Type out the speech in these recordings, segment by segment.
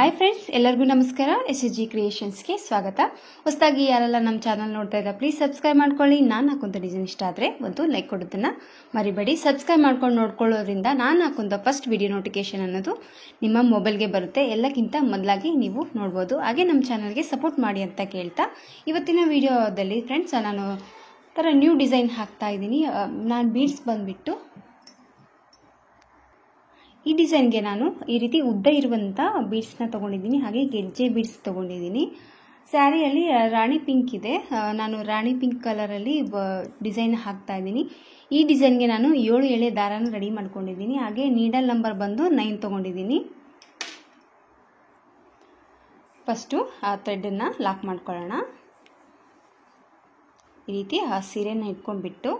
Hi friends, ಎಲ್ಲರಿಗೂ ನಮಸ್ಕಾರ. SSG ಕ್ರಿಯೇಷನ್ಸ್ಗೆ ಸ್ವಾಗತ. ಹೊಸದಾಗಿ ಯಾರೆಲ್ಲ ನಮ್ಮ ಚಾನಲ್ ನೋಡ್ತಾ ಇದ್ದಾರೆ ಪ್ಲೀಸ್ ಸಬ್ಸ್ಕ್ರೈಬ್ ಮಾಡ್ಕೊಳ್ಳಿ. ನಾನು ಹಾಕುವಂಥ ಡಿಸೈನ್ ಇಷ್ಟ ಆದರೆ ಒಂದು ಲೈಕ್ ಕೊಡೋದನ್ನು ಮರಿಬೇಡಿ. ಸಬ್ಸ್ಕ್ರೈಬ್ ಮಾಡ್ಕೊಂಡು ನೋಡ್ಕೊಳ್ಳೋದ್ರಿಂದ ನಾನು ಹಾಕುವಂಥ ಫಸ್ಟ್ ವಿಡಿಯೋ ನೋಟಿಫಿಕೇಶನ್ ಅನ್ನೋದು ನಿಮ್ಮ ಮೊಬೈಲ್ಗೆ ಬರುತ್ತೆ. ಎಲ್ಲಕ್ಕಿಂತ ಮೊದಲಾಗಿ ನೀವು ನೋಡ್ಬೋದು. ಹಾಗೆ ನಮ್ಮ ಚಾನಲ್ಗೆ ಸಪೋರ್ಟ್ ಮಾಡಿ ಅಂತ ಕೇಳ್ತಾ ಇವತ್ತಿನ ವಿಡಿಯೋದಲ್ಲಿ ಫ್ರೆಂಡ್ಸ್ ನಾನು ಥರ ನ್ಯೂ ಡಿಸೈನ್ ಹಾಕ್ತಾ ಇದ್ದೀನಿ. ನಾನು ಬೀಡ್ಸ್ ಬಂದುಬಿಟ್ಟು ಈ ಡಿಸೈನ್ಗೆ ನಾನು ಈ ರೀತಿ ಉದ್ದ ಇರುವಂಥ ಬೀಡ್ಸ್ನ ತೊಗೊಂಡಿದ್ದೀನಿ. ಹಾಗೆ ಗೆಜ್ಜೆ ಬೀಡ್ಸ್ ತೊಗೊಂಡಿದ್ದೀನಿ. ಸ್ಯಾರಿಯಲ್ಲಿ ರಾಣಿ ಪಿಂಕ್ ಇದೆ. ನಾನು ರಾಣಿ ಪಿಂಕ್ ಕಲರಲ್ಲಿ ಡಿಸೈನ್ ಹಾಕ್ತಾ ಇದ್ದೀನಿ. ಈ ಡಿಸೈನ್ಗೆ ನಾನು 7 ಎಳೆ ದಾರನ ರೆಡಿ ಮಾಡ್ಕೊಂಡಿದ್ದೀನಿ. ಹಾಗೆ ನೀಡಲ್ ನಂಬರ್ ಬಂದು 9 ತೊಗೊಂಡಿದ್ದೀನಿ. ಫಸ್ಟು ಆ ಥ್ರೆಡನ್ನು ಲಾಕ್ ಮಾಡ್ಕೊಳ್ಳೋಣ. ಈ ರೀತಿ ಆ ಸೀರೆನ ಇಟ್ಕೊಂಡ್ಬಿಟ್ಟು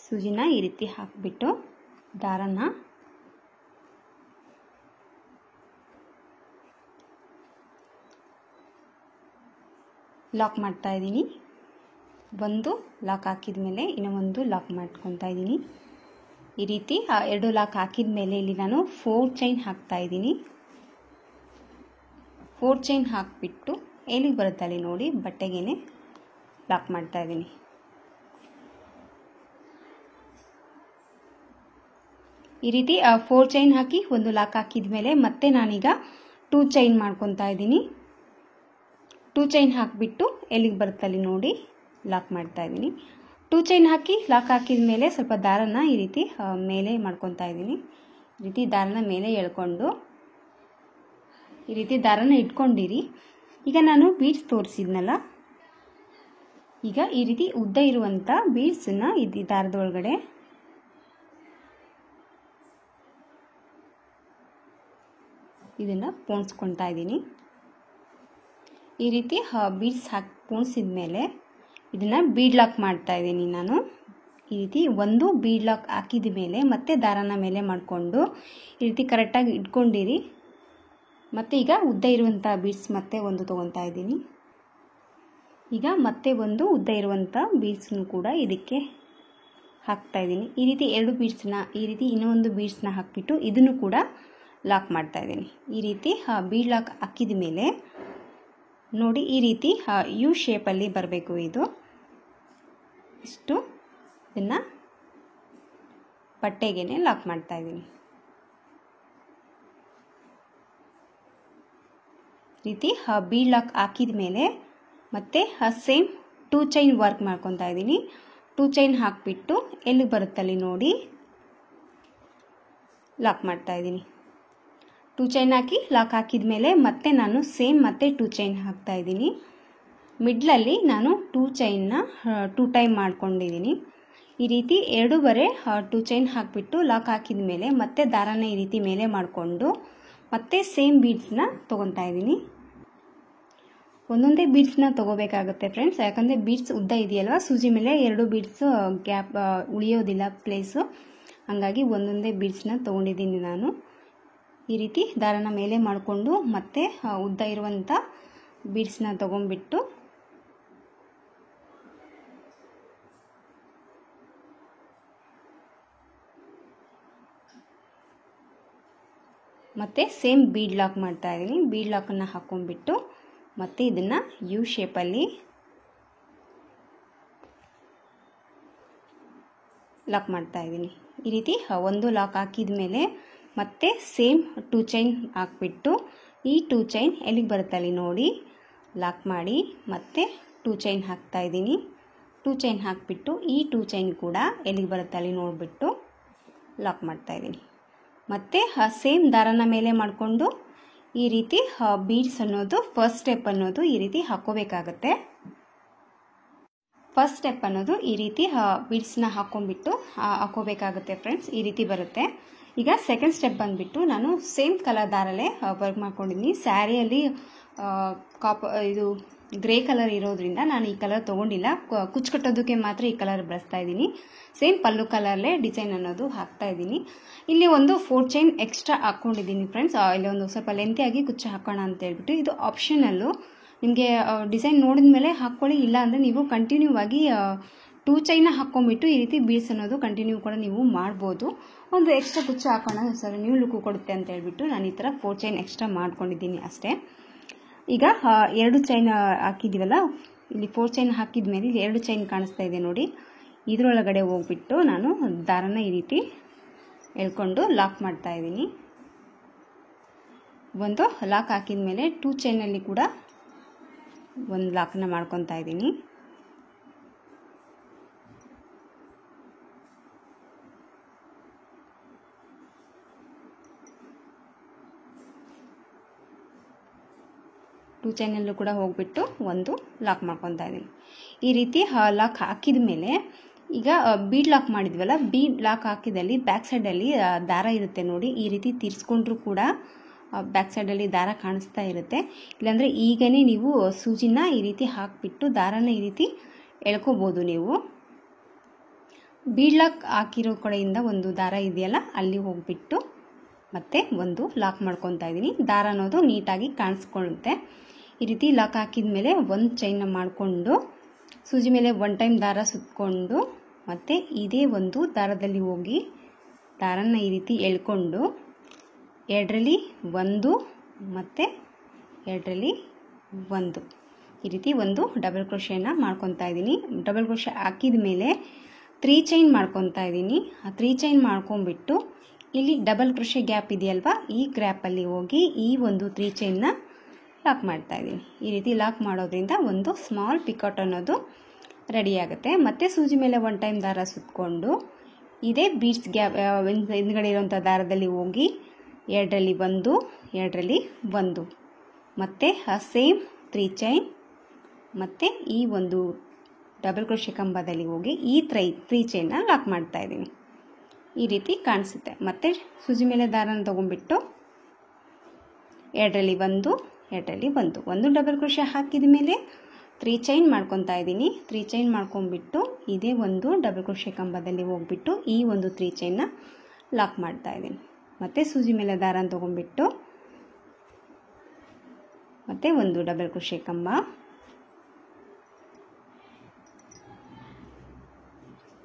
ಸೂಜಿನ ಈ ರೀತಿ ಹಾಕಿಬಿಟ್ಟು ದಾರನ ಲಾಕ್ ಮಾಡ್ತಾ ಇದ್ದೀನಿ. ಒಂದು ಲಾಕ್ ಹಾಕಿದ ಮೇಲೆ ಇನ್ನೂ ಒಂದು ಲಾಕ್ ಮಾಡ್ಕೊತಾ ಇದ್ದೀನಿ. ಈ ರೀತಿ 2 ಲಾಕ್ ಹಾಕಿದ ಮೇಲೆ ಇಲ್ಲಿ ನಾನು 4 ಚೈನ್ ಹಾಕ್ತಾ ಇದ್ದೀನಿ. 4 ಚೈನ್ ಹಾಕಿಬಿಟ್ಟು ಎಲ್ಲಿಗೆ ಬರುತ್ತೆ ಅಲ್ಲಿ ನೋಡಿ ಬಟ್ಟೆಗೇನೆ ಲಾಕ್ ಮಾಡ್ತಾ ಇದ್ದೀನಿ. ಈ ರೀತಿ 4 ಚೈನ್ ಹಾಕಿ ಒಂದು ಲಾಕ್ ಹಾಕಿದ ಮೇಲೆ ಮತ್ತೆ ನಾನೀಗ 2 ಚೈನ್ ಮಾಡ್ಕೊತಾ ಇದ್ದೀನಿ. 2 ಚೈನ್ ಹಾಕಿಬಿಟ್ಟು ಎಲ್ಲಿಗೆ ಬರುತ್ತೆ ಅಲ್ಲಿ ನೋಡಿ ಲಾಕ್ ಮಾಡ್ತಾ ಇದ್ದೀನಿ. 2 ಚೈನ್ ಹಾಕಿ ಲಾಕ್ ಹಾಕಿದ ಮೇಲೆ ಸ್ವಲ್ಪ ದಾರನ ಈ ರೀತಿ ಮೇಲೆ ಮಾಡ್ಕೊತಾ ಇದ್ದೀನಿ. ಈ ರೀತಿ ದಾರನ ಮೇಲೆ ಎಳ್ಕೊಂಡು ಈ ರೀತಿ ದಾರನ ಇಟ್ಕೊಂಡಿರಿ. ಈಗ ನಾನು ಬೀಡ್ಸ್ ತೋರಿಸಿದ್ನಲ್ಲ, ಈಗ ಈ ರೀತಿ ಉದ್ದ ಇರುವಂಥ ಬೀಡ್ಸನ್ನ ಈ ದಾರದ ಒಳಗಡೆ ಇದನ್ನು ಪೋಣಿಸ್ಕೊತಾ ಇದ್ದೀನಿ. ಈ ರೀತಿ ಬೀಡ್ಸ್ ಹಾಕಿ ಪೋಣಿಸಿದ ಮೇಲೆ ಇದನ್ನು ಬೀಡ್ ಲಾಕ್ ಮಾಡ್ತಾ ಇದ್ದೀನಿ ನಾನು. ಈ ರೀತಿ ಒಂದು ಬೀಡ್ ಲಾಕ್ ಹಾಕಿದ ಮೇಲೆ ಮತ್ತೆ ದಾರನ ಮೇಲೆ ಮಾಡಿಕೊಂಡು ಈ ರೀತಿ ಕರೆಕ್ಟಾಗಿ ಇಟ್ಕೊಂಡಿರಿ. ಮತ್ತು ಈಗ ಉದ್ದ ಇರುವಂಥ ಬೀಡ್ಸ್ ಮತ್ತೆ ಒಂದು ತೊಗೊತಾ ಇದ್ದೀನಿ. ಈಗ ಮತ್ತೆ ಒಂದು ಉದ್ದ ಇರುವಂಥ ಬೀಡ್ಸನ್ನು ಕೂಡ ಇದಕ್ಕೆ ಹಾಕ್ತಾ ಇದ್ದೀನಿ. ಈ ರೀತಿ 2 ಬೀಡ್ಸ್ನ ಈ ರೀತಿ ಇನ್ನೊಂದು ಬೀಡ್ಸ್ನ ಹಾಕಿಬಿಟ್ಟು ಇದನ್ನು ಕೂಡ ಲಾಕ್ ಮಾಡ್ತಾ ಇದ್ದೀನಿ. ಈ ರೀತಿ ಬೀಡ್ ಲಾಕ್ ಹಾಕಿದ ಮೇಲೆ ನೋಡಿ ಈ ರೀತಿ ಯು ಶೇಪಲ್ಲಿ ಬರಬೇಕು. ಇದು ಇಷ್ಟು ಇದನ್ನು ಬಟ್ಟೆಗೇನೆ ಲಾಕ್ ಮಾಡ್ತಾ ಇದ್ದೀನಿ. ರೀತಿ ಬೀಡ್ ಲಾಕ್ ಹಾಕಿದ ಮೇಲೆ ಮತ್ತೆ ಸೇಮ್ 2 ಚೈನ್ ವರ್ಕ್ ಮಾಡ್ಕೊತಾ ಇದ್ದೀನಿ. 2 ಚೈನ್ ಹಾಕಿಬಿಟ್ಟು ಎಲ್ಲಿ ಬರುತ್ತಲ್ಲಿ ನೋಡಿ ಲಾಕ್ ಮಾಡ್ತಾ ಇದ್ದೀನಿ. 2 ಚೈನ್ ಹಾಕಿ ಲಾಕ್ ಹಾಕಿದ ಮೇಲೆ ಮತ್ತೆ ನಾನು ಸೇಮ್ ಮತ್ತೆ 2 ಚೈನ್ ಹಾಕ್ತಾ ಇದ್ದೀನಿ. ಮಿಡ್ಲಲ್ಲಿ ನಾನು 2 ಚೈನ್ನ 2 ಟೈಮ್ ಮಾಡ್ಕೊಂಡಿದ್ದೀನಿ. ಈ ರೀತಿ 2 ಚೈನ್ ಹಾಕಿಬಿಟ್ಟು ಲಾಕ್ ಹಾಕಿದ ಮೇಲೆ ಮತ್ತೆ ದಾರನ ಈ ರೀತಿ ಮೇಲೆ ಮಾಡಿಕೊಂಡು ಮತ್ತೆ ಸೇಮ್ ಬೀಡ್ಸ್ನ ತೊಗೊತಾ ಇದ್ದೀನಿ. ಒಂದೊಂದೇ ಬೀಡ್ಸ್ನ ತೊಗೋಬೇಕಾಗುತ್ತೆ ಫ್ರೆಂಡ್ಸ್, ಯಾಕಂದರೆ ಬೀಡ್ಸ್ ಉದ್ದ ಇದೆಯಲ್ವ, ಸೂಜಿ ಮೇಲೆ 2 ಬೀಡ್ಸ್ ಗ್ಯಾಪ್ ಉಳಿಯೋದಿಲ್ಲ ಪ್ಲೇಸು. ಹಾಗಾಗಿ ಒಂದೊಂದೇ ಬೀಡ್ಸ್ನ ತೊಗೊಂಡಿದ್ದೀನಿ ನಾನು. ಈ ರೀತಿ ದಾರನ ಮೇಲೆ ಮಾಡಿಕೊಂಡು ಮತ್ತೆ ಉದ್ದ ಇರುವಂಥ ಬೀಡ್ಸ್ನ ತೊಗೊಂಡ್ಬಿಟ್ಟು ಮತ್ತೆ ಸೇಮ್ ಬೀಡ್ ಲಾಕ್ ಮಾಡ್ತಾ ಇದ್ದೀನಿ. ಬೀಡ್ ಲಾಕನ್ನು ಹಾಕೊಂಡ್ಬಿಟ್ಟು ಮತ್ತೆ ಇದನ್ನು ಯು ಶೇಪಲ್ಲಿ ಲಾಕ್ ಮಾಡ್ತಾ ಇದ್ದೀನಿ. ಈ ರೀತಿ ಒಂದು ಲಾಕ್ ಹಾಕಿದ ಮೇಲೆ ಮತ್ತೆ ಸೇಮ್ 2 ಚೈನ್ ಹಾಕ್ಬಿಟ್ಟು ಈ 2 ಚೈನ್ ಎಲ್ಲಿಗೆ ಬರುತ್ತೆ ಅಲ್ಲಿ ನೋಡಿ ಲಾಕ್ ಮಾಡಿ ಮತ್ತೆ 2 ಚೈನ್ ಹಾಕ್ತಾ ಇದ್ದೀನಿ. 2 ಚೈನ್ ಹಾಕಿಬಿಟ್ಟು ಈ 2 ಚೈನ್ ಕೂಡ ಎಲ್ಲಿಗೆ ಬರುತ್ತೆ ಅಲ್ಲಿ ನೋಡಿಬಿಟ್ಟು ಲಾಕ್ ಮಾಡ್ತಾ ಇದ್ದೀನಿ. ಮತ್ತು ಸೇಮ್ ದಾರನ ಮೇಲೆ ಮಾಡಿಕೊಂಡು ಈ ರೀತಿ ಬೀಡ್ಸ್ ಅನ್ನೋದು ಫಸ್ಟ್ ಸ್ಟೆಪ್ ಅನ್ನೋದು ಈ ರೀತಿ ಹಾಕ್ಕೋಬೇಕಾಗತ್ತೆ. ಫಸ್ಟ್ ಸ್ಟೆಪ್ ಅನ್ನೋದು ಈ ರೀತಿ ಬೀಡ್ಸ್ನ ಹಾಕ್ಕೊಂಡ್ಬಿಟ್ಟು ಹಾಕ್ಕೋಬೇಕಾಗುತ್ತೆ ಫ್ರೆಂಡ್ಸ್. ಈ ರೀತಿ ಬರುತ್ತೆ. ಈಗ ಸೆಕೆಂಡ್ ಸ್ಟೆಪ್ ಬಂದುಬಿಟ್ಟು ನಾನು ಸೇಮ್ ಕಲರ್ ದಾರಲ್ಲೇ ವರ್ಕ್ ಮಾಡ್ಕೊಂಡಿದ್ದೀನಿ. ಸ್ಯಾರಿಯಲ್ಲಿ ಇದು ಗ್ರೇ ಕಲರ್ ಇರೋದ್ರಿಂದ ನಾನು ಈ ಕಲರ್ ತೊಗೊಂಡಿಲ್ಲ. ಕುಚ್ಚು ಕಟ್ಟೋದಕ್ಕೆ ಮಾತ್ರ ಈ ಕಲರ್ ಬಳಸ್ತಾ ಇದ್ದೀನಿ. ಸೇಮ್ ಪಲ್ಲು ಕಲರ್ಲೇ ಡಿಸೈನ್ ಅನ್ನೋದು ಹಾಕ್ತಾ ಇದ್ದೀನಿ. ಇಲ್ಲಿ ಒಂದು 4 ಚೈನ್ ಎಕ್ಸ್ಟ್ರಾ ಹಾಕ್ಕೊಂಡಿದ್ದೀನಿ ಫ್ರೆಂಡ್ಸ್. ಇಲ್ಲಿ ಒಂದು ಸ್ವಲ್ಪ ಲೆಂತಿಯಾಗಿ ಕುಚ್ಚು ಹಾಕೋಣ ಅಂತ ಹೇಳ್ಬಿಟ್ಟು. ಇದು ಆಪ್ಷನಲ್ಲು. ನಿಮಗೆ ಡಿಸೈನ್ ನೋಡಿದ ಮೇಲೆ ಹಾಕ್ಕೊಳ್ಳಿ, ಇಲ್ಲ ಅಂದರೆ ನೀವು ಕಂಟಿನ್ಯೂ ಆಗಿ 2 ಚೈನ್ನ ಹಾಕ್ಕೊಂಡ್ಬಿಟ್ಟು ಈ ರೀತಿ ಬೀಡ್ಸ್ ಅನ್ನೋದು ಕಂಟಿನ್ಯೂ ಕೂಡ ನೀವು ಮಾಡ್ಬೋದು. ಒಂದು ಎಕ್ಸ್ಟ್ರಾ ಕುಚ್ಚು ಹಾಕೋಣ ಸರ್ ನ್ಯೂ ಲುಕ್ ಕೊಡುತ್ತೆ ಅಂತ ಹೇಳ್ಬಿಟ್ಟು ನಾನು ಈ ಥರ 4 ಚೈನ್ ಎಕ್ಸ್ಟ್ರಾ ಮಾಡ್ಕೊಂಡಿದ್ದೀನಿ ಅಷ್ಟೇ. ಈಗ 2 ಚೈನ್ ಹಾಕಿದ್ದೀವಲ್ಲ, ಇಲ್ಲಿ 4 ಚೈನ್ ಹಾಕಿದ ಮೇಲೆ ಇಲ್ಲಿ 2 ಚೈನ್ ಕಾಣಿಸ್ತಾ ಇದೆ ನೋಡಿ, ಇದರೊಳಗಡೆ ಹೋಗ್ಬಿಟ್ಟು ನಾನು ದಾರನ ಈ ರೀತಿ ಎಳ್ಕೊಂಡು ಲಾಕ್ ಮಾಡ್ತಾ ಇದ್ದೀನಿ. ಒಂದು ಲಾಕ್ ಹಾಕಿದ ಮೇಲೆ 2 ಚೈನಲ್ಲಿ ಕೂಡ ಒಂದು ಲಾಕನ್ನು ಮಾಡ್ಕೊತಾ ಇದ್ದೀನಿ. ಟೂ ಚೈನಲ್ಲೂ ಕೂಡ ಹೋಗ್ಬಿಟ್ಟು ಒಂದು ಲಾಕ್ ಮಾಡ್ಕೊತಾ ಇದ್ದೀನಿ. ಈ ರೀತಿ ಲಾಕ್ ಹಾಕಿದ ಮೇಲೆ ಈಗ ಬೀಡ್ ಲಾಕ್ ಮಾಡಿದ್ವಲ್ಲ, ಬೀಡ್ ಲಾಕ್ ಹಾಕಿದಲ್ಲಿ ಬ್ಯಾಕ್ ಸೈಡಲ್ಲಿ ದಾರ ಇರುತ್ತೆ ನೋಡಿ, ಈ ರೀತಿ ತಿರ್ಸ್ಕೊಂಡ್ರೂ ಕೂಡ ಬ್ಯಾಕ್ ಸೈಡಲ್ಲಿ ದಾರ ಕಾಣಿಸ್ತಾ ಇರುತ್ತೆ. ಇಲ್ಲಾಂದರೆ ಈಗನೇ ನೀವು ಸೂಜಿನ ಈ ರೀತಿ ಹಾಕಿಬಿಟ್ಟು ದಾರನ ಈ ರೀತಿ ಎಳ್ಕೊಬೋದು. ನೀವು ಬೀಡ್ ಲಾಕ್ ಹಾಕಿರೋ ಕಡೆಯಿಂದ ಒಂದು ದಾರ ಇದೆಯಲ್ಲ ಅಲ್ಲಿ ಹೋಗ್ಬಿಟ್ಟು ಮತ್ತೆ ಒಂದು ಲಾಕ್ ಮಾಡ್ಕೊತಾ ಇದ್ದೀನಿ. ದಾರ ಅನ್ನೋದು ನೀಟಾಗಿ ಕಾಣಿಸ್ಕೊಳ್ಳುತ್ತೆ. ಈ ರೀತಿ ಲಾಕ್ ಹಾಕಿದ ಮೇಲೆ ಒಂದು ಚೈನ್ನ ಮಾಡಿಕೊಂಡು ಸೂಜಿ ಮೇಲೆ 1 ಟೈಮ್ ದಾರ ಸುತ್ತಕೊಂಡು ಮತ್ತು ಇದೇ ಒಂದು ದಾರದಲ್ಲಿ ಹೋಗಿ ದಾರನ ಈ ರೀತಿ ಎಳ್ಕೊಂಡು 2ರಲ್ಲಿ 1 ಮತ್ತು 2ರಲ್ಲಿ 1 ಈ ರೀತಿ ಒಂದು ಡಬಲ್ ಕ್ರೋಶೆಯನ್ನು ಮಾಡ್ಕೊತಾ ಇದ್ದೀನಿ. ಡಬಲ್ ಕ್ರೋಶೆ ಹಾಕಿದ ಮೇಲೆ 3 ಚೈನ್ ಮಾಡ್ಕೊತಾ ಇದ್ದೀನಿ. ಆ 3 ಚೈನ್ ಮಾಡ್ಕೊಂಡ್ಬಿಟ್ಟು ಇಲ್ಲಿ ಡಬಲ್ ಕ್ರೋಶೆ ಗ್ಯಾಪ್ ಇದೆಯಲ್ವಾ, ಈ ಗ್ಯಾಪಲ್ಲಿ ಹೋಗಿ ಈ ಒಂದು 3 ಚೈನ್ನ ಲಾಕ್ ಮಾಡ್ತಾ ಇದ್ದೀನಿ. ಈ ರೀತಿ ಲಾಕ್ ಮಾಡೋದ್ರಿಂದ ಒಂದು ಸ್ಮಾಲ್ ಪಿಕಾಟ್ ಅನ್ನೋದು ರೆಡಿ ಆಗುತ್ತೆ. ಮತ್ತು ಸೂಜಿ ಮೇಲೆ 1 ಟೈಮ್ ದಾರ ಸುತ್ತಕೊಂಡು ಇದೇ ಬೀಡ್ಸ್ ಗ್ಯಾಪ್ ಹಿಂದ್ಗಡೆ ಇರೋಂಥ ದಾರದಲ್ಲಿ ಹೋಗಿ 2ರಲ್ಲಿ 1 2ರಲ್ಲಿ 1 ಮತ್ತು ಆ ಸೇಮ್ 3 ಚೈನ್ ಮತ್ತು ಈ ಒಂದು ಡಬಲ್ ಕ್ರೋಶೆ ಕಂಬದಲ್ಲಿ ಹೋಗಿ ಈ 3 ಚೈನ್ನ ಲಾಕ್ ಮಾಡ್ತಾ ಇದ್ದೀನಿ. ಈ ರೀತಿ ಕಾಣಿಸುತ್ತೆ. ಮತ್ತು ಸೂಜಿ ಮೇಲೆ ದಾರನ ತೊಗೊಂಡ್ಬಿಟ್ಟು 2ರಲ್ಲಿ 1 2ರಲ್ಲಿ 1 ಒಂದು ಡಬಲ್ ಕ್ರೋಶೆ ಹಾಕಿದ ಮೇಲೆ 3 ಚೈನ್ ಮಾಡ್ಕೊತಾ ಇದ್ದೀನಿ. 3 ಚೈನ್ ಮಾಡ್ಕೊಂಡ್ಬಿಟ್ಟು ಇದೇ ಒಂದು ಡಬಲ್ ಕ್ರೋಶೆ ಕಂಬದಲ್ಲಿ ಹೋಗ್ಬಿಟ್ಟು ಈ ಒಂದು 3 ಚೈನ್ನ ಲಾಕ್ ಮಾಡ್ತಾ ಇದ್ದೀನಿ. ಮತ್ತು ಸೂಜಿ ಮೇಲೆ ದಾರನ ತೊಗೊಂಡ್ಬಿಟ್ಟು ಮತ್ತು ಒಂದು ಡಬಲ್ ಕ್ರೋಶೆ ಕಂಬ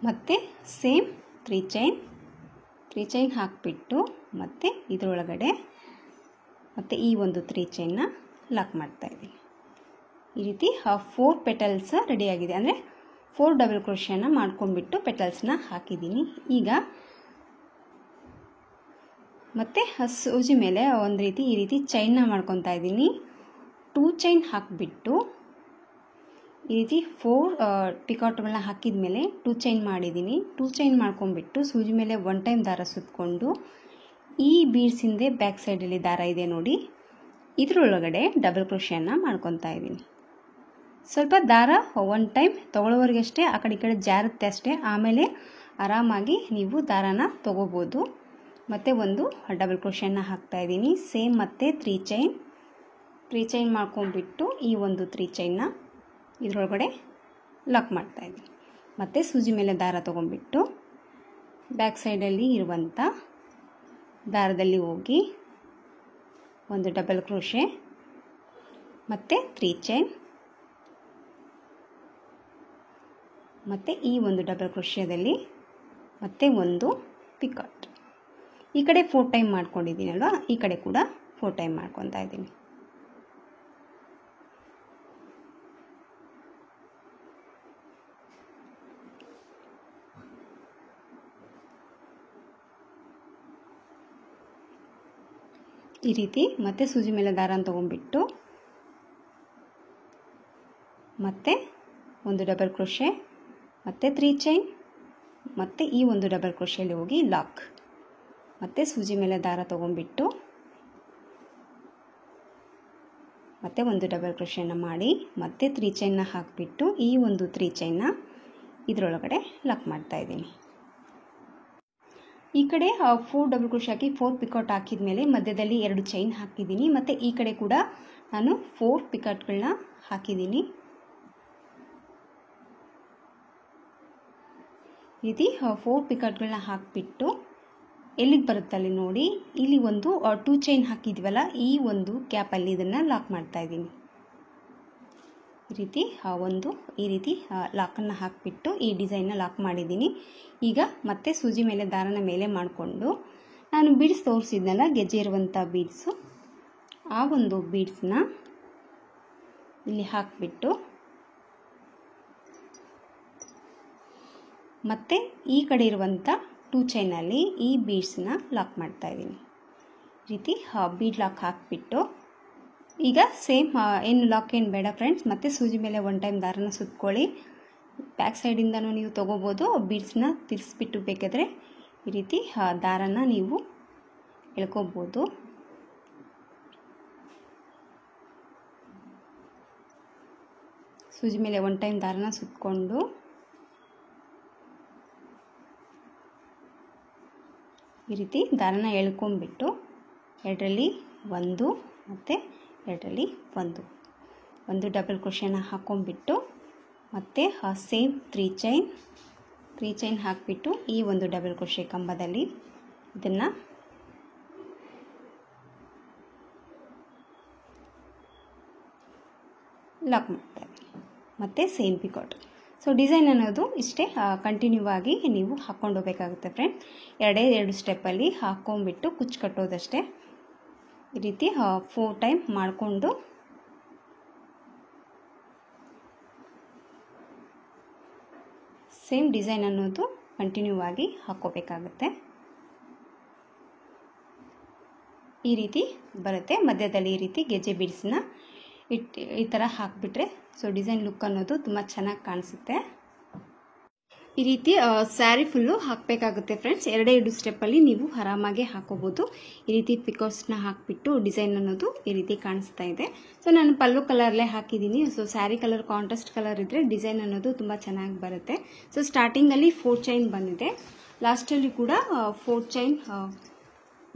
ಮತ್ತು ಸೇಮ್ 3 ಚೈನ್ ಹಾಕಿಬಿಟ್ಟು ಮತ್ತು ಇದರೊಳಗಡೆ ಮತ್ತು ಈ ಒಂದು 3 ಚೈನ್ನ ಲಾಕ್ ಮಾಡ್ತಾ ಇದ್ದೀನಿ. ಈ ರೀತಿ 4 ಪೆಟಲ್ಸ್ ರೆಡಿಯಾಗಿದೆ. ಅಂದರೆ 4 ಡಬಲ್ ಕ್ರೋಶೆನ ಮಾಡ್ಕೊಂಡ್ಬಿಟ್ಟು ಪೆಟಲ್ಸ್ನ ಹಾಕಿದ್ದೀನಿ. ಈಗ ಮತ್ತು ಸೂಜಿ ಮೇಲೆ ಒಂದು ರೀತಿ ಈ ರೀತಿ ಚೈನ್ನ ಮಾಡ್ಕೊತಾ ಇದ್ದೀನಿ. 2 ಚೈನ್ ಹಾಕಿಬಿಟ್ಟು ಈ ರೀತಿ 4 ಪಿಕಾಟ್ಗಳನ್ನ ಹಾಕಿದ ಮೇಲೆ 2 ಚೈನ್ ಮಾಡಿದ್ದೀನಿ. 2 ಚೈನ್ ಮಾಡ್ಕೊಂಡ್ಬಿಟ್ಟು ಸೂಜಿ ಮೇಲೆ 1 ಟೈಮ್ ದಾರ ಸುತ್ತಕೊಂಡು ಈ ಬೀಡ್ಸ್ ಹಿಂದೆ ಬ್ಯಾಕ್ ಸೈಡಲ್ಲಿ ದಾರ ಇದೆ ನೋಡಿ, ಇದರೊಳಗಡೆ ಡಬಲ್ ಕ್ರೋಶೆಯನ್ನು ಮಾಡ್ಕೊತಾ ಇದ್ದೀನಿ. ಸ್ವಲ್ಪ ದಾರ 1 ಟೈಮ್ ತೊಗೊಳ್ಳೋವರೆಗಷ್ಟೇ ಆ ಕಡೆ ಈ ಕಡೆ ಜಾರುತ್ತೆ ಅಷ್ಟೇ, ಆಮೇಲೆ ಆರಾಮಾಗಿ ನೀವು ದಾರನ ತೊಗೋಬೋದು. ಮತ್ತು ಒಂದು ಡಬಲ್ ಕ್ರೋಶೆಯನ್ನು ಹಾಕ್ತಾಯಿದ್ದೀನಿ. ಸೇಮ್ ಮತ್ತು 3 ಚೈನ್ ಮಾಡ್ಕೊಂಡ್ಬಿಟ್ಟು ಈ ಒಂದು 3 ಚೈನ್ನ ಇದರೊಳಗಡೆ ಲಾಕ್ ಮಾಡ್ತಾಯಿದ್ದೀನಿ. ಮತ್ತು ಸೂಜಿ ಮೇಲೆ ದಾರ ತೊಗೊಂಡ್ಬಿಟ್ಟು ಬ್ಯಾಕ್ ಸೈಡಲ್ಲಿ ಇರುವಂಥ ದಾರದಲ್ಲಿ ಹೋಗಿ ಒಂದು ಡಬಲ್ ಕ್ರೋಶೆ ಮತ್ತು 3 ಚೈನ್ ಮತ್ತು ಈ ಒಂದು ಡಬಲ್ ಕ್ರೋಶೆದಲ್ಲಿ ಮತ್ತೆ ಒಂದು ಪಿಕಾಟ್. ಈ ಕಡೆ 4 ಟೈಮ್ ಮಾಡ್ಕೊಂಡಿದ್ದೀನಲ್ವ, ಈ ಕಡೆ ಕೂಡ 4 ಟೈಮ್ ಮಾಡ್ಕೊತಾ ಇದ್ದೀನಿ. ಈ ರೀತಿ ಮತ್ತೆ ಸೂಜಿ ಮೇಲೆ ದಾರನ ತೊಗೊಂಡ್ಬಿಟ್ಟು ಮತ್ತೆ ಒಂದು ಡಬಲ್ ಕ್ರೋಶೆ ಮತ್ತು 3 ಚೈನ್ ಮತ್ತು ಈ ಒಂದು ಡಬಲ್ ಕ್ರೋಶೆಯಲ್ಲಿ ಹೋಗಿ ಲಾಕ್, ಮತ್ತು ಸೂಜಿ ಮೇಲೆ ದಾರ ತೊಗೊಂಡ್ಬಿಟ್ಟು ಮತ್ತು ಒಂದು ಡಬಲ್ ಕ್ರೋಶೆಯನ್ನು ಮಾಡಿ ಮತ್ತೆ 3 ಚೈನ್ನ ಹಾಕಿಬಿಟ್ಟು ಈ ಒಂದು 3 ಚೈನ್ನ ಇದರೊಳಗಡೆ ಲಾಕ್ ಮಾಡ್ತಾಯಿದ್ದೀನಿ. ಈ ಕಡೆ 4 ಡಬಲ್ ಕ್ರೋಶೆ ಹಾಕಿ 4 ಪಿಕಾಟ್ ಹಾಕಿದ ಮೇಲೆ ಮಧ್ಯದಲ್ಲಿ 2 ಚೈನ್ ಹಾಕಿದ್ದೀನಿ. ಮತ್ತು ಈ ಕಡೆ ಕೂಡ ನಾನು 4 ಪಿಕಾಟ್ಗಳನ್ನ ಹಾಕಿದ್ದೀನಿ. ಈ ರೀತಿ 4 ಪಿಕಾಟ್ಗಳನ್ನ ಹಾಕಿಬಿಟ್ಟು ಎಲ್ಲಿಗೆ ಬರುತ್ತೆ ಅಲ್ಲಿ ನೋಡಿ, ಇಲ್ಲಿ ಒಂದು 2 ಚೈನ್ ಹಾಕಿದ್ವಲ್ಲ, ಈ ಒಂದು ಗ್ಯಾಪಲ್ಲಿ ಇದನ್ನು ಲಾಕ್ ಮಾಡ್ತಾಯಿದ್ದೀನಿ. ಈ ರೀತಿ ಲಾಕನ್ನು ಹಾಕಿಬಿಟ್ಟು ಈ ಡಿಸೈನ್ನ ಲಾಕ್ ಮಾಡಿದ್ದೀನಿ. ಈಗ ಮತ್ತೆ ಸೂಜಿ ಮೇಲೆ ದಾರನ ಮೇಲೆ ಮಾಡಿಕೊಂಡು ನಾನು ಬೀಡ್ಸ್ ತೋರಿಸಿದ್ನಲ್ಲ, ಗೆಜ್ಜೆ ಇರುವಂಥ ಬೀಡ್ಸು, ಆ ಒಂದು ಬೀಡ್ಸ್ನ ಇಲ್ಲಿ ಹಾಕಿಬಿಟ್ಟು ಮತ್ತು ಈ ಕಡೆ ಇರುವಂಥ 2 ಚೈನಲ್ಲಿ ಈ ಬೀಡ್ಸ್ನ ಲಾಕ್ ಮಾಡ್ತಾಯಿದ್ದೀನಿ. ಈ ರೀತಿ ಬೀಡ್ ಲಾಕ್ ಹಾಕಿಬಿಟ್ಟು ಈಗ ಸೇಮ್ ಏನು ಲಾಕ್ ಏನು ಬೇಡ ಫ್ರೆಂಡ್ಸ್, ಮತ್ತು ಸೂಜಿ ಮೇಲೆ 1 ಟೈಮ್ ದಾರನ ಸುತ್ಕೊಳ್ಳಿ. ಬ್ಯಾಕ್ ಸೈಡಿಂದನೂ ನೀವು ತೊಗೋಬೋದು. ಬೀಡ್ಸ್ನ ತಿರ್ಸ್ಬಿಟ್ಟು ಬೇಕಾದರೆ ಈ ರೀತಿ ದಾರನ ನೀವು ಎಳ್ಕೊಬೋದು. ಸೂಜಿ ಮೇಲೆ 1 ಟೈಮ್ ದಾರನ ಸುತ್ಕೊಂಡು ಈ ರೀತಿ ದಾರನ ಎಳ್ಕೊಂಬಿಟ್ಟು 2ರಲ್ಲಿ 1 ಮತ್ತು 2ರಲ್ಲಿ 1 ಡಬಲ್ ಕ್ರೋಶೆನ ಹಾಕ್ಕೊಂಬಿಟ್ಟು ಮತ್ತು ಸೇಮ್ 3 ಚೈನ್ ಹಾಕಿಬಿಟ್ಟು ಈ ಒಂದು ಡಬಲ್ ಕ್ರೋಶೆ ಕಂಬದಲ್ಲಿ ಇದನ್ನು ಲಾಕ್ ಮಾಡ್ತಾರೆ. ಮತ್ತು ಸೇಮ್ ಪಿಕಾಟ್. ಸೊ ಡಿಸೈನ್ ಅನ್ನೋದು ಇಷ್ಟೇ, ಕಂಟಿನ್ಯೂ ಆಗಿ ನೀವು ಹಾಕ್ಕೊಂಡು ಹೋಗಬೇಕಾಗುತ್ತೆ ಫ್ರೆಂಡ್ಸ್. 2 ಸ್ಟೆಪ್ಪಲ್ಲಿ ಹಾಕ್ಕೊಂಬಿಟ್ಟು ಕುಚ್ಚು ಕಟ್ಟೋದಷ್ಟೇ. ಈ ರೀತಿ 4 ಟೈಮ್ ಮಾಡಿಕೊಂಡು ಸೇಮ್ ಡಿಸೈನ್ ಅನ್ನೋದು ಕಂಟಿನ್ಯೂ ಆಗಿ ಹಾಕ್ಕೋಬೇಕಾಗುತ್ತೆ. ಈ ರೀತಿ ಬರುತ್ತೆ. ಮಧ್ಯದಲ್ಲಿ ಈ ರೀತಿ ಗೆಜ್ಜೆ ಬೀಡ್ಸ್ನ ಈ ಥರ ಹಾಕಿಬಿಟ್ರೆ ಸೊ ಡಿಸೈನ್ ಲುಕ್ ಅನ್ನೋದು ತುಂಬ ಚೆನ್ನಾಗಿ ಕಾಣಿಸುತ್ತೆ. ಈ ರೀತಿ ಸ್ಯಾರಿ ಫುಲ್ಲು ಹಾಕಬೇಕಾಗುತ್ತೆ ಫ್ರೆಂಡ್ಸ್. 2 ಸ್ಟೆಪ್ಪಲ್ಲಿ ನೀವು ಆರಾಮಾಗಿ ಹಾಕೋಬೋದು. ಈ ರೀತಿ ಪಿಕೋಸ್ನ ಹಾಕಿಬಿಟ್ಟು ಡಿಸೈನ್ ಅನ್ನೋದು ಈ ರೀತಿ ಕಾಣಿಸ್ತಾ ಇದೆ. ಸೊ ನಾನು ಪಲ್ಲು ಕಲರ್ಲೇ ಹಾಕಿದ್ದೀನಿ. So sari colour contrast colour ಇದ್ದರೆ ಡಿಸೈನ್ ಅನ್ನೋದು ತುಂಬ ಚೆನ್ನಾಗಿ ಬರುತ್ತೆ. ಸೊ ಸ್ಟಾರ್ಟಿಂಗಲ್ಲಿ 4 ಚೈನ್ ಬಂದಿದೆ, ಲಾಸ್ಟಲ್ಲಿ ಕೂಡ 4 ಚೈನ್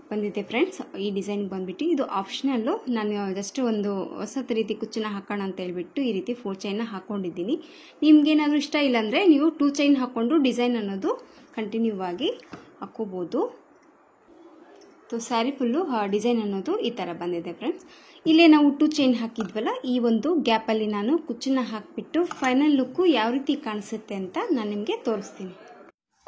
ಬಂದಿದೆ ಫ್ರೆಂಡ್ಸ್. ಈ ಡಿಸೈನ್ ಬಂದುಬಿಟ್ಟು ಇದು ಆಪ್ಷನಲ್ಲು. ನಾನು ಜಸ್ಟ್ ಒಂದು ಹೊಸ ರೀತಿ ಕುಚ್ಚನ್ನ ಹಾಕೋಣ ಅಂತ ಹೇಳ್ಬಿಟ್ಟು ಈ ರೀತಿ 4 ಚೈನ್ನ ಹಾಕ್ಕೊಂಡಿದ್ದೀನಿ. ನಿಮ್ಗೇನಾದರೂ ಇಷ್ಟ ಇಲ್ಲಾಂದರೆ ನೀವು 2 ಚೈನ್ ಹಾಕ್ಕೊಂಡು ಡಿಸೈನ್ ಅನ್ನೋದು ಕಂಟಿನ್ಯೂ ಆಗಿ ಹಾಕ್ಕೋಬೋದು. ಸೊ ಸ್ಯಾರಿ ಫುಲ್ಲು ಡಿಸೈನ್ ಅನ್ನೋದು ಈ ಥರ ಬಂದಿದೆ ಫ್ರೆಂಡ್ಸ್. ಇಲ್ಲೇ ನಾವು 2 ಚೈನ್ ಹಾಕಿದ್ವಲ್ಲ, ಈ ಒಂದು ಗ್ಯಾಪಲ್ಲಿ ನಾನು ಕುಚ್ಚನ್ನ ಹಾಕಿಬಿಟ್ಟು ಫೈನಲ್ ಲುಕ್ಕು ಯಾವ ರೀತಿ ಕಾಣಿಸುತ್ತೆ ಅಂತ ನಾನು ನಿಮಗೆ ತೋರಿಸ್ತೀನಿ.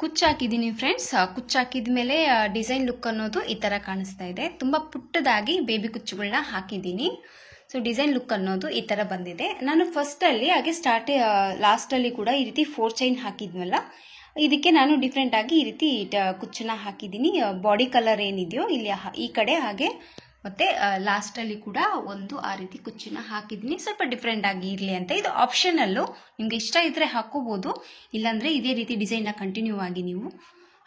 ಕುಚ್ಚು ಹಾಕಿದ್ದೀನಿ ಫ್ರೆಂಡ್ಸ್. ಕುಚ್ಚು ಹಾಕಿದ ಮೇಲೆ ಡಿಸೈನ್ ಲುಕ್ ಅನ್ನೋದು ಈ ಥರ ಕಾಣಿಸ್ತಾ ಇದೆ. ತುಂಬ ಪುಟ್ಟದಾಗಿ ಬೇಬಿ ಕುಚ್ಚುಗಳನ್ನ ಹಾಕಿದ್ದೀನಿ. ಸೊ ಡಿಸೈನ್ ಲುಕ್ ಅನ್ನೋದು ಈ ಥರ ಬಂದಿದೆ. ನಾನು ಫಸ್ಟಲ್ಲಿ ಹಾಗೆ ಲಾಸ್ಟಲ್ಲಿ ಕೂಡ ಈ ರೀತಿ 4 ಚೈನ್ ಹಾಕಿದ್ವಲ್ಲ, ಇದಕ್ಕೆ ನಾನು ಡಿಫ್ರೆಂಟಾಗಿ ಈ ರೀತಿ ಕುಚ್ಚನ್ನ ಹಾಕಿದ್ದೀನಿ. ಬಾಡಿ ಕಲರ್ ಏನಿದೆಯೋ ಇಲ್ಲಿ ಈ ಕಡೆ ಹಾಗೆ ಮತ್ತು ಲಾಸ್ಟಲ್ಲಿ ಕೂಡ ಆ ರೀತಿ ಕುಚ್ಚನ್ನ ಹಾಕಿದ್ದೀನಿ. ಸ್ವಲ್ಪ ಡಿಫ್ರೆಂಟಾಗಿ ಇರಲಿ ಅಂತ. ಇದು ಆಪ್ಷನಲ್ಲು, ನಿಮಗೆ ಇಷ್ಟ ಇದ್ದರೆ ಹಾಕ್ಕೋಬೋದು, ಇಲ್ಲಾಂದರೆ ಇದೇ ರೀತಿ ಡಿಸೈನ್ನ ಕಂಟಿನ್ಯೂ ಆಗಿ ನೀವು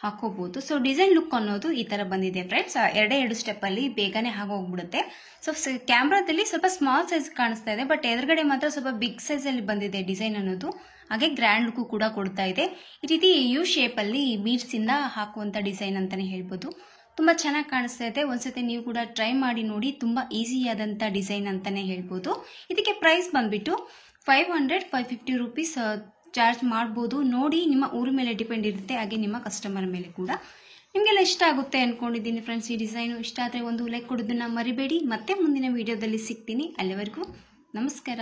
ಹಾಕ್ಕೋಬೋದು. ಸೊ ಡಿಸೈನ್ ಲುಕ್ ಅನ್ನೋದು ಈ ಥರ ಬಂದಿದೆ ಫ್ರೆಂಡ್ಸ್. 2 ಸ್ಟೆಪ್ಪಲ್ಲಿ ಬೇಗನೆ ಆಗೋಗ್ಬಿಡುತ್ತೆ. ಸೊ ಕ್ಯಾಮ್ರಾದಲ್ಲಿ ಸ್ವಲ್ಪ ಸ್ಮಾಲ್ ಸೈಜ್ ಕಾಣಿಸ್ತಾ ಇದೆ, ಬಟ್ ಎದುರುಗಡೆ ಮಾತ್ರ ಸ್ವಲ್ಪ ಬಿಗ್ ಸೈಜಲ್ಲಿ ಬಂದಿದೆ ಡಿಸೈನ್ ಅನ್ನೋದು. ಹಾಗೆ ಗ್ರ್ಯಾಂಡ್ ಲುಕ್ಕು ಕೂಡ ಕೊಡ್ತಾ ಇದೆ. ಈ ರೀತಿ ಯು ಶೇಪಲ್ಲಿ ಬೀಡ್ಸಿಂದ ಹಾಕುವಂಥ ಡಿಸೈನ್ ಅಂತಲೇ ಹೇಳ್ಬೋದು. ತುಂಬ ಚೆನ್ನಾಗಿ ಕಾಣಿಸ್ತಾ ಇದೆ. ಒಂದ್ಸತಿ ನೀವು ಕೂಡ ಟ್ರೈ ಮಾಡಿ ನೋಡಿ. ತುಂಬ ಈಸಿಯಾದಂಥ ಡಿಸೈನ್ ಅಂತಲೇ ಹೇಳ್ಬೋದು. ಇದಕ್ಕೆ ಪ್ರೈಸ್ ಬಂದುಬಿಟ್ಟು 500-550 ರೂಪೀಸ್ ಚಾರ್ಜ್ ಮಾಡ್ಬೋದು. ನೋಡಿ, ನಿಮ್ಮ ಊರ ಮೇಲೆ ಡಿಪೆಂಡ್ ಇರುತ್ತೆ, ಹಾಗೆ ನಿಮ್ಮ ಕಸ್ಟಮರ್ ಮೇಲೆ ಕೂಡ. ನಿಮಗೆಲ್ಲ ಇಷ್ಟ ಆಗುತ್ತೆ ಅಂದ್ಕೊಂಡಿದ್ದೀನಿ ಫ್ರೆಂಡ್ಸ್. ಈ ಡಿಸೈನು ಇಷ್ಟ ಆದರೆ ಒಂದು ಲೈಕ್ ಕೊಡೋದನ್ನು ಮರಿಬೇಡಿ. ಮತ್ತೆ ಮುಂದಿನ ವಿಡಿಯೋದಲ್ಲಿ ಸಿಗ್ತೀನಿ. ಅಲ್ಲಿವರೆಗೂ ನಮಸ್ಕಾರ.